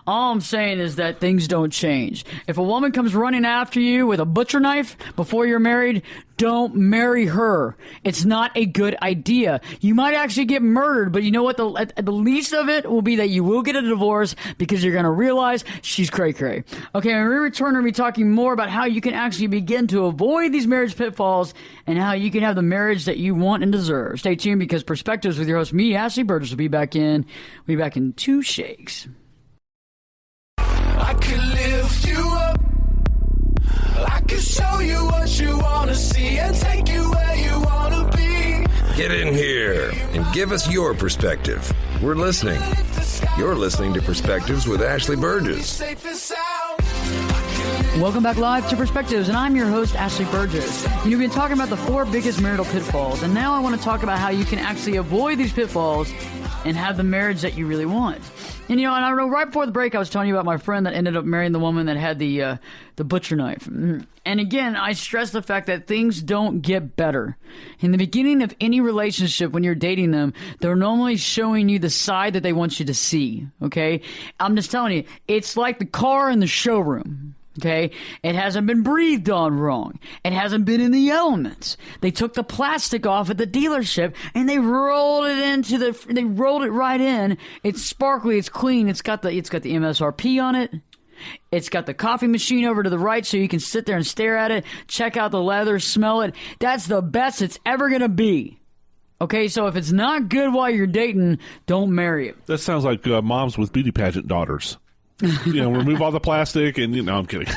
All I'm saying is that things don't change. If a woman comes running after you with a butcher knife before you're married, don't marry her. It's not a good idea. You might actually get murdered, but you know what? The least of it will be that you will get a divorce because you're going to realize she's cray-cray. Okay, when we return, we'll be talking more about how you can actually begin to avoid these marriage pitfalls and how you can have the marriage that you want and deserve. Stay tuned because Perspectives with your host, me, Ashley Burgess, will be back in 2 shakes. I could lift you up. I could show you what you want to see and take you where you want to be. Get in here and give us your perspective. We're listening. You're listening to Perspectives with Ashley Burgess. Welcome back live to Perspectives, and I'm your host, Ashley Burgess. We've been talking about the 4 biggest marital pitfalls, and now I want to talk about how you can actually avoid these pitfalls and have the marriage that you really want. And and I know right before the break, I was telling you about my friend that ended up marrying the woman that had the butcher knife. And again, I stress the fact that things don't get better. In the beginning of any relationship, when you're dating them, they're normally showing you the side that they want you to see. Okay, I'm just telling you, it's like the car in the showroom. Okay, it hasn't been breathed on wrong. It hasn't been in the elements. They took the plastic off at the dealership and they rolled it right in. It's sparkly, it's clean, it's got the MSRP on it. It's got the coffee machine over to the right so you can sit there and stare at it, check out the leather, smell it. That's the best it's ever going to be. Okay, so if it's not good while you're dating, don't marry it. That sounds like moms with beauty pageant daughters. Remove all the plastic and, I'm kidding.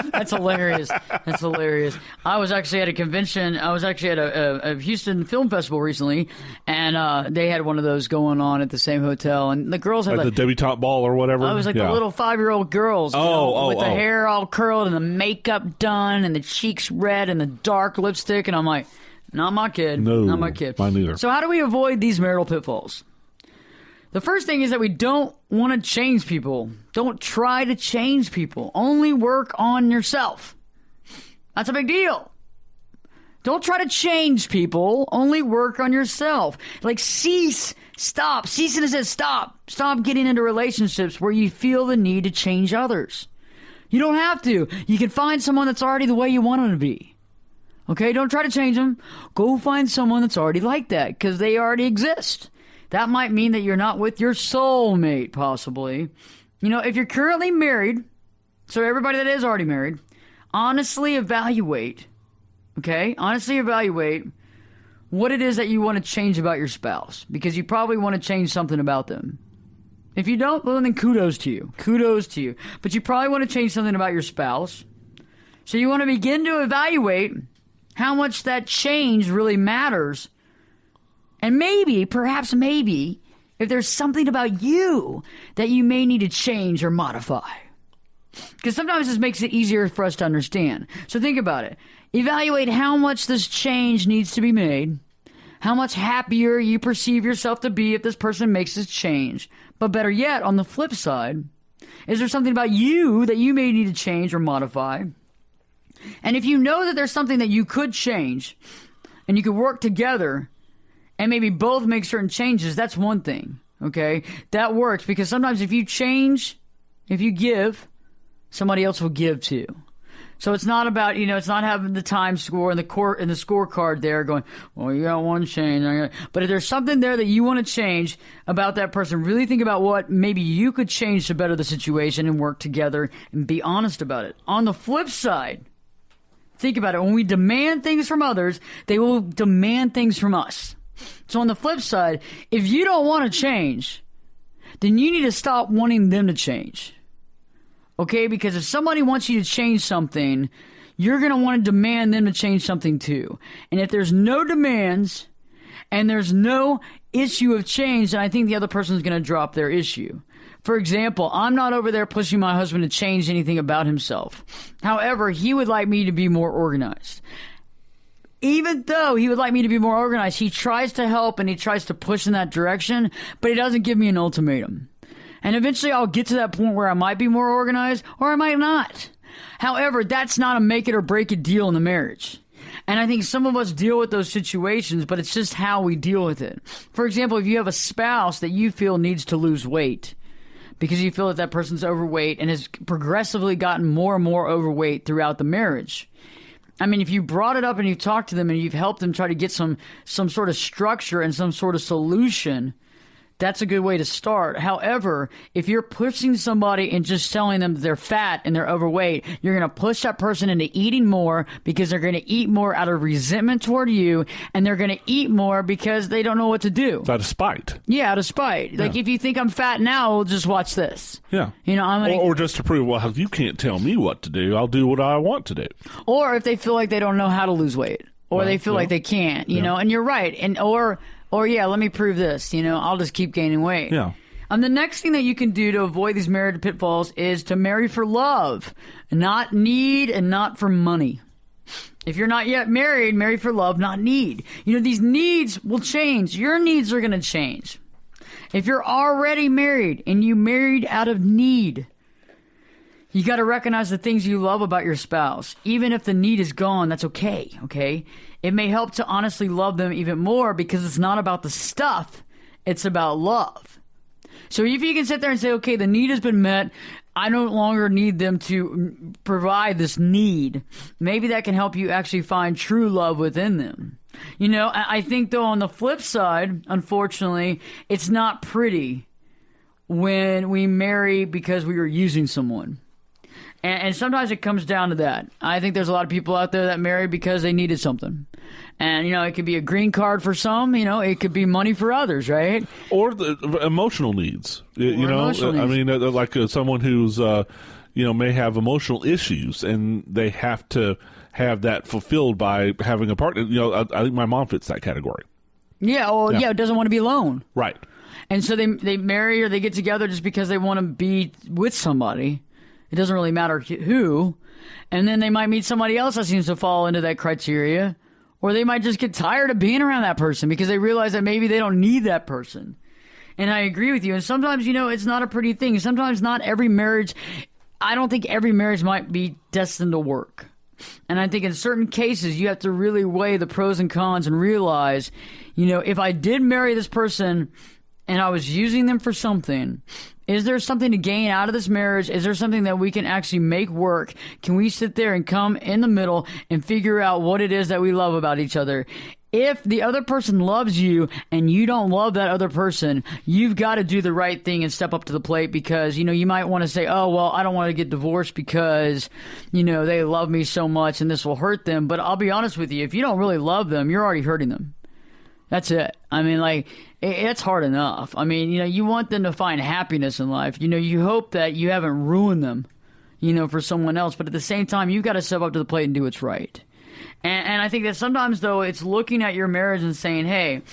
That's hilarious. That's hilarious. I was actually at a convention. I was actually at a Houston Film Festival recently, and they had one of those going on at the same hotel. And the girls had like the debutante ball or whatever? I was like the little 5-year-old girls with the hair all curled and the makeup done and the cheeks red and the dark lipstick. And I'm like, not my kid. No, not my kid. Mine neither. So how do we avoid these marital pitfalls? The first thing is that we don't want to change people. Don't try to change people. Only work on yourself. That's a big deal. Don't try to change people. Only work on yourself. Like stop. Cease and desist. Stop getting into relationships where you feel the need to change others. You don't have to. You can find someone that's already the way you want them to be. Okay, don't try to change them. Go find someone that's already like that because they already exist. That might mean that you're not with your soulmate, possibly. If you're currently married, so everybody that is already married, honestly evaluate what it is that you want to change about your spouse, because you probably want to change something about them. If you don't, well, then kudos to you. But you probably want to change something about your spouse. So you want to begin to evaluate how much that change really matters. And perhaps maybe, if there's something about you that you may need to change or modify. Because sometimes this makes it easier for us to understand. So think about it. Evaluate how much this change needs to be made, how much happier you perceive yourself to be if this person makes this change. But better yet, on the flip side, is there something about you that you may need to change or modify? And if you know that there's something that you could change, and you could work together, and maybe both make certain changes, that's one thing, okay? That works, because sometimes if you change, if you give, somebody else will give too. So it's not about, it's not having the time score and the scorecard there going, well, you got one change. But if there's something there that you want to change about that person, really think about what maybe you could change to better the situation and work together and be honest about it. On the flip side, think about it. When we demand things from others, they will demand things from us. So on the flip side, if you don't want to change, then you need to stop wanting them to change. Okay? Because if somebody wants you to change something, you're going to want to demand them to change something too. And if there's no demands and there's no issue of change, then I think the other person is going to drop their issue. For example, I'm not over there pushing my husband to change anything about himself. However, he would like me to be more organized. Even though he would like me to be more organized, he tries to help and he tries to push in that direction, but he doesn't give me an ultimatum. And eventually I'll get to that point where I might be more organized or I might not. However, that's not a make it or break it deal in the marriage. And I think some of us deal with those situations, but it's just how we deal with it. For example, if you have a spouse that you feel needs to lose weight because you feel that person's overweight and has progressively gotten more and more overweight throughout the marriage, I mean, if you brought it up and you've talked to them and you've helped them try to get some sort of structure and some sort of solution, that's a good way to start. However, if you're pushing somebody and just telling them they're fat and they're overweight, you're going to push that person into eating more because they're going to eat more out of resentment toward you, and they're going to eat more because they don't know what to do. Out of spite. Yeah, out of spite. Yeah. Like, if you think I'm fat now, well, just watch this. Yeah. I'm going or just to prove, well, you can't tell me what to do. I'll do what I want to do. Or if they feel like they don't know how to lose weight, or they feel like they can't, you know, and you're right. And Or let me prove this, I'll just keep gaining weight. Yeah. The next thing that you can do to avoid these marriage pitfalls is to marry for love, not need and not for money. If you're not yet married, marry for love, not need. These needs will change. Your needs are going to change. If you're already married and you married out of need, you got to recognize the things you love about your spouse. Even if the need is gone, that's okay, okay? It may help to honestly love them even more because it's not about the stuff. It's about love. So if you can sit there and say, okay, the need has been met, I no longer need them to provide this need, maybe that can help you actually find true love within them. I think, though, on the flip side, unfortunately, it's not pretty when we marry because we were using someone. And sometimes it comes down to that. I think there's a lot of people out there that marry because they needed something. And, it could be a green card for some, it could be money for others, right? Or the emotional needs. Emotional needs. I mean, like someone who's, may have emotional issues and they have to have that fulfilled by having a partner. I think my mom fits that category. Yeah, it doesn't want to be alone. Right. And so they marry or they get together just because they want to be with somebody. It doesn't really matter who. And then they might meet somebody else that seems to fall into that criteria. Or they might just get tired of being around that person because they realize that maybe they don't need that person. And I agree with you. And sometimes, it's not a pretty thing. Sometimes not every marriage, I don't think every marriage might be destined to work. And I think in certain cases, you have to really weigh the pros and cons and realize, if I did marry this person and I was using them for something, is there something to gain out of this marriage? Is there something that we can actually make work? Can we sit there and come in the middle and figure out what it is that we love about each other? If the other person loves you and you don't love that other person, you've got to do the right thing and step up to the plate because, you might want to say, oh, well, I don't want to get divorced because, they love me so much and this will hurt them. But I'll be honest with you, if you don't really love them, you're already hurting them. That's it. I mean, it's hard enough. I mean, you want them to find happiness in life. You hope that you haven't ruined them, for someone else. But at the same time, you've got to step up to the plate and do what's right. And I think that sometimes, though, it's looking at your marriage and saying, hey,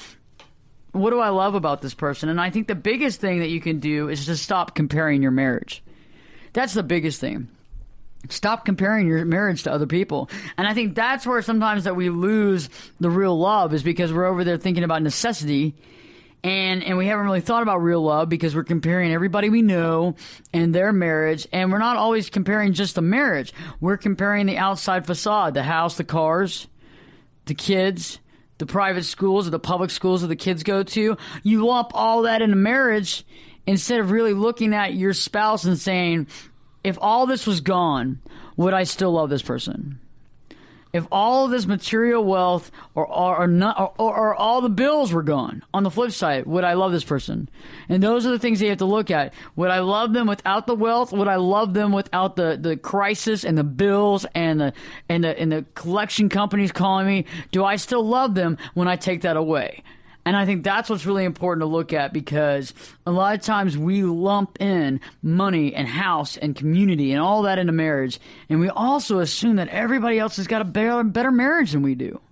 what do I love about this person? And I think the biggest thing that you can do is to stop comparing your marriage. That's the biggest thing. Stop comparing your marriage to other people. And I think that's where sometimes that we lose the real love is because we're over there thinking about necessity and we haven't really thought about real love because we're comparing everybody we know and their marriage. And we're not always comparing just the marriage. We're comparing the outside facade, the house, the cars, the kids, the private schools or the public schools that the kids go to. You lump all that into marriage instead of really looking at your spouse and saying, if all this was gone, would I still love this person? If all of this material wealth or all the bills were gone, on the flip side, would I love this person? And those are the things that you have to look at. Would I love them without the wealth? Would I love them without the crisis and the bills and the collection companies calling me? Do I still love them when I take that away? And I think that's what's really important to look at because a lot of times we lump in money and house and community and all that into marriage. And we also assume that everybody else has got a better marriage than we do.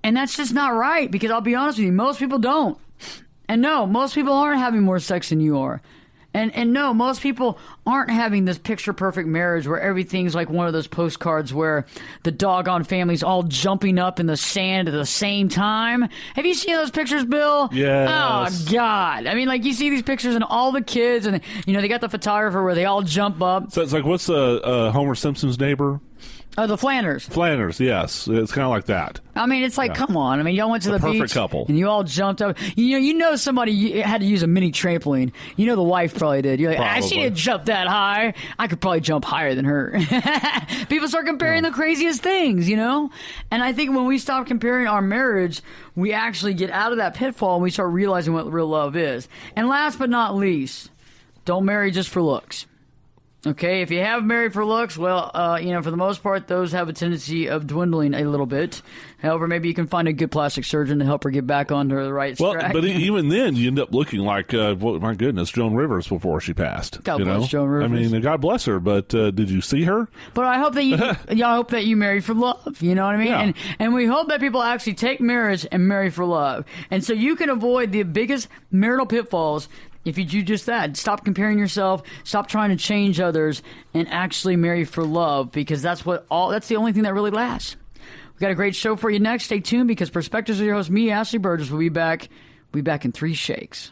And that's just not right because I'll be honest with you, most people don't. And no, most people aren't having more sex than you are. And no, most people aren't having this picture-perfect marriage where everything's like one of those postcards where the doggone family's all jumping up in the sand at the same time. Have you seen those pictures, Bill? Yes. Oh, God. I mean, you see these pictures and all the kids, and, they got the photographer where they all jump up. So it's like, what's Homer Simpson's neighbor? Oh, the Flanders. Flanders, yes. It's kind of like that. I mean, it's like, come on. I mean, y'all went to the beach. Perfect couple. And you all jumped up. Somebody had to use a mini trampoline. The wife probably did. You're like, she didn't jump that high. I could probably jump higher than her. People start comparing the craziest things, And I think when we stop comparing our marriage, we actually get out of that pitfall and we start realizing what real love is. And last but not least, don't marry just for looks. Okay, if you have married for looks, well, for the most part, those have a tendency of dwindling a little bit. However, maybe you can find a good plastic surgeon to help her get back onto the right track. But even then, you end up looking like, my goodness, Joan Rivers before she passed. God bless Joan Rivers. I mean, God bless her, but did you see her? But I hope that you marry for love. You know what I mean? Yeah. And we hope that people actually take marriage and marry for love. And so you can avoid the biggest marital pitfalls if you do just that. Stop comparing yourself, stop trying to change others, and actually marry for love because that's the only thing that really lasts. We've got a great show for you next. Stay tuned because Perspectives with your host, me, Ashley Burgess, will be back. We'll be back in 3 shakes.